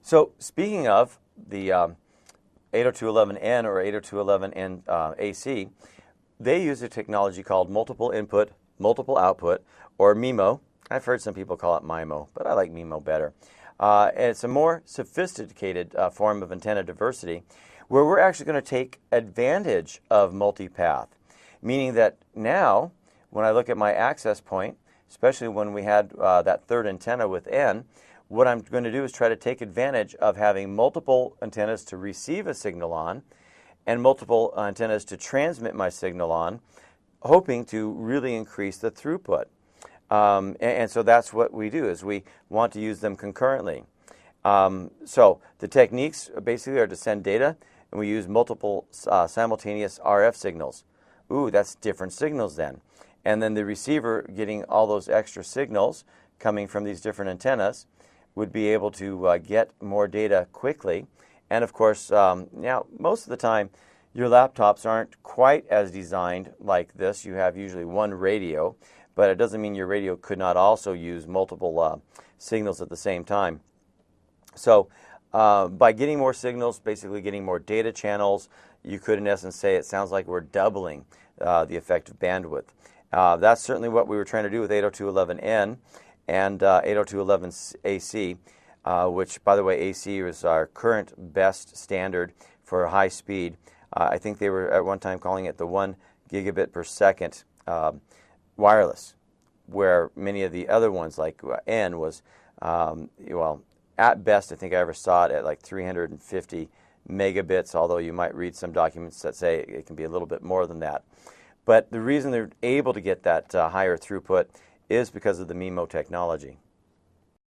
So speaking of the 802.11n or 802.11n AC, they use a technology called multiple input, multiple output, or MIMO. I've heard some people call it MIMO, but I like MIMO better. And it's a more sophisticated form of antenna diversity where we're actually going to take advantage of multipath, meaning that now when I look at my access point, especially when we had that third antenna with N, what I'm going to do is try to take advantage of having multiple antennas to receive a signal on and multiple antennas to transmit my signal on, hoping to really increase the throughput. And so that's what we do, is we want to use them concurrently. So the techniques basically are to send data, and we use multiple simultaneous RF signals. Ooh, that's different signals then. And then the receiver getting all those extra signals coming from these different antennas would be able to get more data quickly. And of course, now most of the time, your laptops aren't quite as designed like this. You have usually one radio, but it doesn't mean your radio could not also use multiple signals at the same time. So by getting more signals, basically getting more data channels, you could in essence say it sounds like we're doubling the effective bandwidth. That's certainly what we were trying to do with 802.11n and 802.11 AC, which, by the way, AC is our current best standard for high speed. I think they were at one time calling it the 1 gigabit per second wireless, where many of the other ones, like N, was, well, at best, I think I ever saw it at like 350 megabits, although you might read some documents that say it can be a little bit more than that. But the reason they're able to get that higher throughput is because of the MIMO technology.